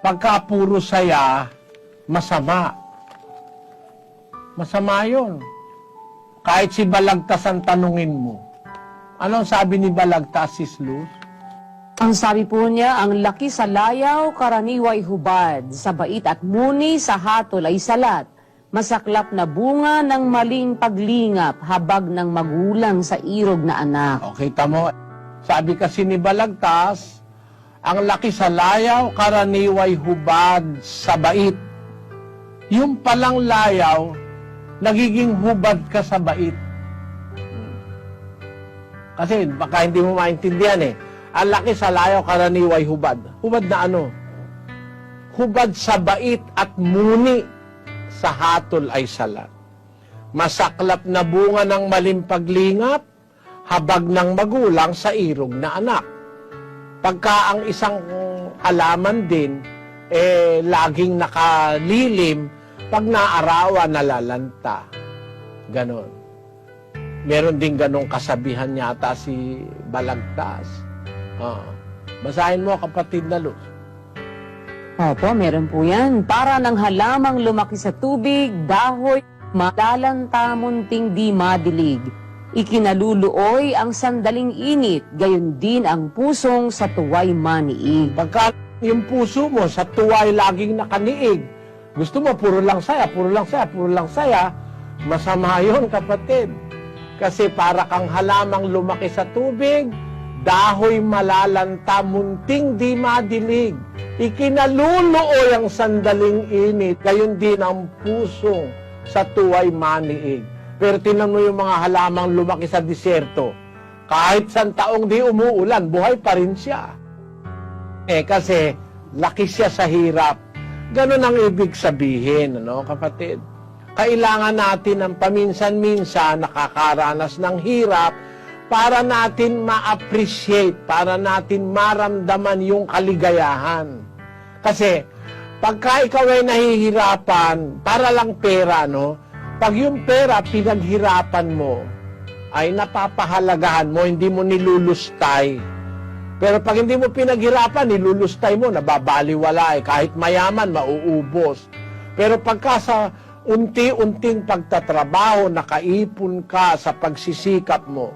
Pagka puro saya, masama. Masama yun. Kahit si Balagtas ang tanungin mo. Anong sabi ni Balagtas, Sis Luz? Ang sabi po niya, ang laki sa layaw, karaniway hubad, sa bait at muni sa hatol ay salat. Masaklap na bunga ng maling paglingap, habag ng magulang sa irog na anak. Okay, tamo. Sabi kasi ni Balagtas, ang laki sa layaw, karaniway hubad sa bait. Yung palang layaw, nagiging hubad ka sa bait. Kasi baka hindi mo maintindihan eh. Ang laki sa layaw, karaniway hubad. Hubad na ano? Hubad sa bait at muni sa hatol ay salat. Masaklap na bunga ng maling paglingap, habag ng magulang sa irog na anak. Pagka ang isang halaman din, laging nakalilim, pag naarawan, nalalanta. Ganon. Meron din ganong kasabihan yata si Balagtas. Basahin mo, kapatid na Luz. Opo, meron po yan. Para ng halamang lumaki sa tubig, dahoy, malalanta, munting di madilig. Ikinaluluoy ang sandaling init, gayon din ang pusong sa tuway maniig. Pagka yung puso mo sa tuway laging nakaniig, gusto mo puro lang saya, puro lang saya, puro lang saya, masama yun, kapatid. Kasi para kang halamang lumaki sa tubig, dahoy malalanta, munting di madilig. Ikinaluluoy ang sandaling init, gayon din ang pusong sa tuway maniig. Pero tingnan mo yung mga halamang lumaki sa disyerto. Kahit san taong di umuulan, buhay pa rin siya. Kasi laki siya sa hirap. Ganun ang ibig sabihin, ano, kapatid? Kailangan natin ng paminsan-minsan nakakaranas ng hirap para natin ma-appreciate, para natin maramdaman yung kaligayahan. Kasi pagka ikaw ay nahihirapan, para lang pera, no? Pag yung pera pinaghirapan mo, ay napapahalagahan mo, hindi mo nilulustay. Pero pag hindi mo pinaghirapan, nilulustay mo, nababaliwala eh. Kahit mayaman, mauubos. Pero pagka sa unti-unting pagtatrabaho, nakaipon ka sa pagsisikap mo,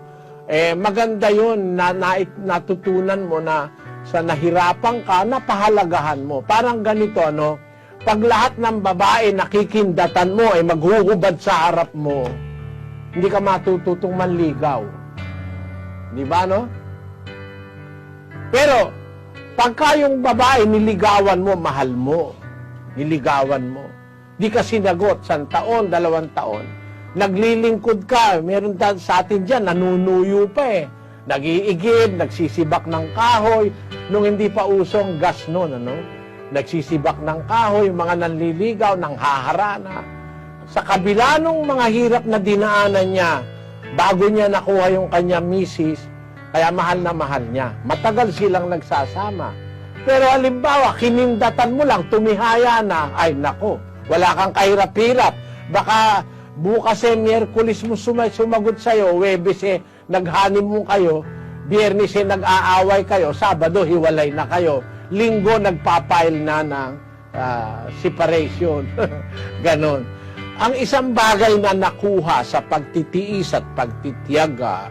maganda yun na natutunan mo na sa nahirapan ka, napahalagahan mo. Parang ganito, ano? Pag lahat ng babae nakikindatan mo ay maghuhubad sa harap mo, hindi ka matututong manligaw. Di ba, no? Pero, pagka yung babae niligawan mo, mahal mo. Niligawan mo. Di ka sinagot, 1 taon, 2 taon. Naglilingkod ka, meron sa atin dyan, nanunuyo pa eh. Nag-iigib, nagsisibak ng kahoy, nung hindi pa usong gas noon, ano? Nagsisibak ng kahoy, mga nanliligaw, nang haharana. Sa kabila nung mga hirap na dinaanan niya, bago niya nakuha yung kanya misis, kaya mahal na mahal niya. Matagal silang nagsasama. Pero halimbawa, kinindatan mo lang, tumihaya na, ay nako, wala kang kahirap-hirap. Baka bukas Miyerkules mo sumagot sa'yo, Webes naghanim mo kayo, Biyernes nag-aaway kayo, Sabado hiwalay na kayo, Linggo nagpapail na ng separation. Ganon. Ang isang bagay na nakuha sa pagtitiis at pagtitiyaga,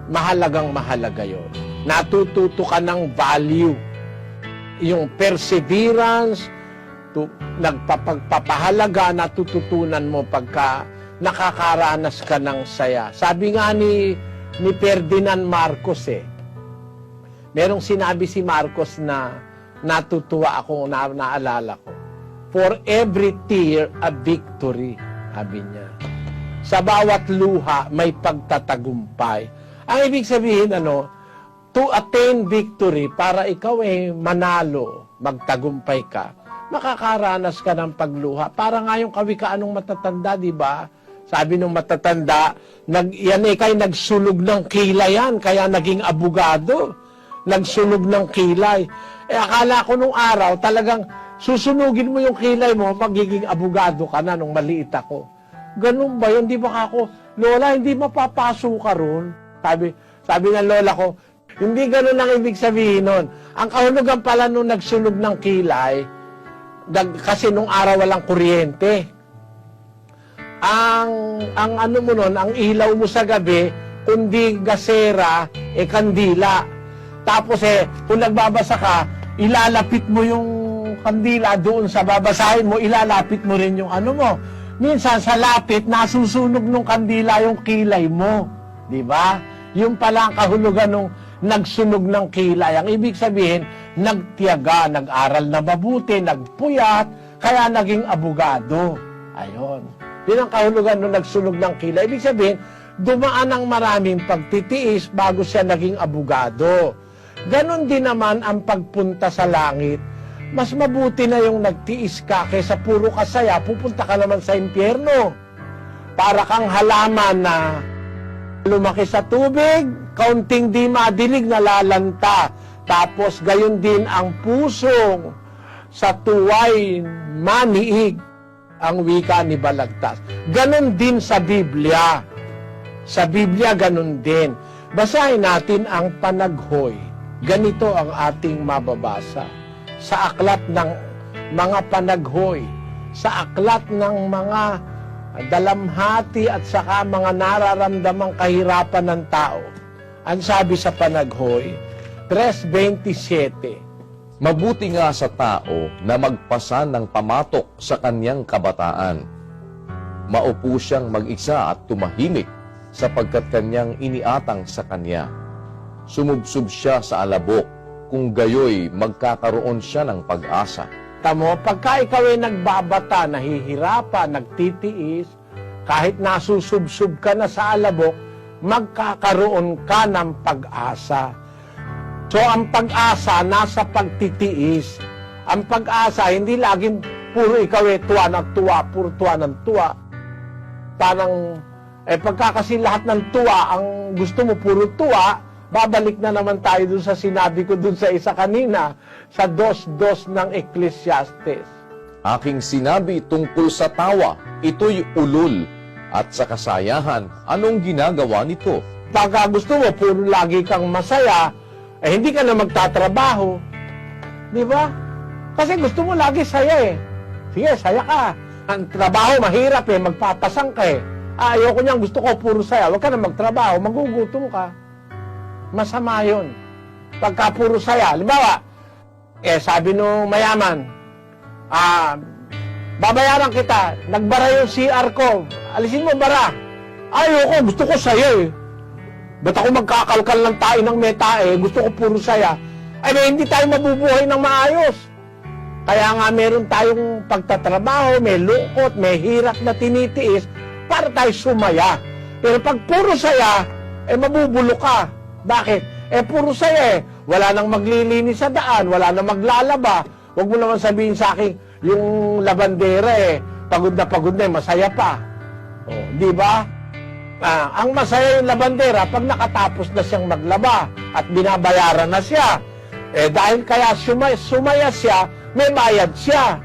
mahalagang mahalaga yun. Natututo ka ng value. Yung perseverance, nagpapahalaga, natututunan mo pagka nakakaranas ka ng saya. Sabi nga ni Ferdinand Marcos merong sinabi si Marcos na natutuwa ako, naalala ko. For every tear, a victory, sabi niya. Sa bawat luha, may pagtatagumpay. Ang ibig sabihin, to attain victory, para ikaw manalo, magtagumpay ka, makakaranas ka ng pagluha. Para nga yung kawikaan ng matatanda, di ba? Sabi nung matatanda, kay nagsunog ng kilay yan, kaya naging abogado. Nagsunog ng kilay. Akala ko nung araw, talagang susunugin mo yung kilay mo, magiging abogado ka na nung maliit ako. Ganun ba yun? Di ba ako, Lola, hindi mapapasok ka ron? Sabi ng lola ko, hindi ganun ang ibig sabihin nun. Ang kahulugan pala nung nagsunog ng kilay, kasi nung araw walang kuryente. Ang ano mo nun, ang ilaw mo sa gabi, kundi gasera, kandila. Tapos kung nagbabasa ka, ilalapit mo yung kandila doon sa babasahin mo, ilalapit mo rin yung ano mo. Minsan sa lapit, nasusunog nung kandila yung kilay mo. Di ba? Yung pala ang kahulugan nung nagsunog ng kilay. Ang ibig sabihin, nagtiyaga, nag-aral na mabuti, nagpuyat, kaya naging abogado. Ayon. Yun ang kahulugan nung nagsunog ng kilay. Ibig sabihin, dumaan ang maraming pagtitiis bago siya naging abogado. Ganon din naman ang pagpunta sa langit. Mas mabuti na yung nagtiis ka kaysa puro kasaya, pupunta ka naman sa impyerno. Para kang halaman na lumaki sa tubig, kaunting di madilig nalalanta. Tapos gayon din ang pusong sa tuway maniig, ang wika ni Balagtas. Ganon din sa Biblia. Sa Biblia ganon din. Basahin natin ang panaghoy. Ganito ang ating mababasa. Sa aklat ng mga panaghoy, sa aklat ng mga dalamhati at saka mga nararamdamang kahirapan ng tao. Ang sabi sa panaghoy, 3:27. Mabuti nga sa tao na magpasa ng pamatok sa kanyang kabataan. Maupo siyang mag-isa at tumahimik sapagkat kanyang iniatang sa kanya. Sumubsob siya sa alabok, kung gayoy magkakaroon siya ng pag-asa. Tamo, pagka ikaw ay nagbabata, nahihirapan, nagtitiis, kahit nasusubsob ka na sa alabok, magkakaroon ka ng pag-asa. So, ang pag-asa nasa pagtitiis. Ang pag-asa, hindi laging puro ikaw tuwa ng tuwa, puro tuwa ng tuwa. Parang, pagka kasi lahat ng tuwa, ang gusto mo puro tuwa, babalik na naman tayo dun sa sinabi ko dun sa isa kanina, sa 2:2 ng Ecclesiastes. Aking sinabi tungkol sa tawa, ito'y ulol, at sa kasayahan, anong ginagawa nito? Pagka gusto mo, puro lagi kang masaya, hindi ka na magtatrabaho. Di ba? Kasi gusto mo lagi saya Sige, saya ka. Ang trabaho mahirap magpapasang ka ayoko niyan, gusto ko puro saya. Huwag ka na magtrabaho, magugutom ka. Masama yun. Pagka puro saya, halimbawa, sabi nung mayaman, babayaran kita, nagbara yung CR ko, alisin mo bara. Ayoko, gusto ko saya Ba't ako magkakalkal ng tayo ng may tae, gusto ko puro saya. Hindi tayo mabubuhay ng maayos. Kaya nga meron tayong pagtatrabaho, may lungkot, may hirap na tinitiis, para tayo sumaya. Pero pag puro saya, mabubulok ka. Bakit? Puro saya Wala nang maglilinis sa daan, wala nang maglalaba. Huwag mo naman sabihin sa akin, yung labandera pagod na masaya pa. Di ba? Ang masaya yung labandera pag nakatapos na siyang maglaba at binabayaran na siya. Dahil kaya sumaya siya, may bayad siya.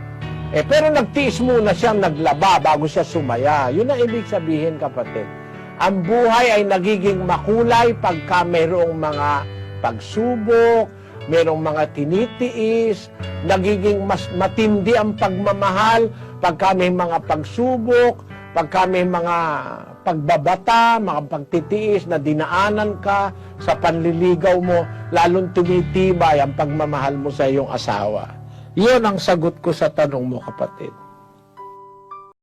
Pero nagtiis muna siyang naglaba bago siya sumaya. Yun ang ibig sabihin, kapatid. Ang buhay ay nagiging makulay pagka mayroong mga pagsubok, mayroong mga tinitiis, nagiging mas matindi ang pagmamahal pagka may mga pagsubok, pagka may mga pagbabata, mga pagtitiis na dinaanan ka sa panliligaw mo, lalong tumitibay ang pagmamahal mo sa iyong asawa. Iyon ang sagot ko sa tanong mo, kapatid.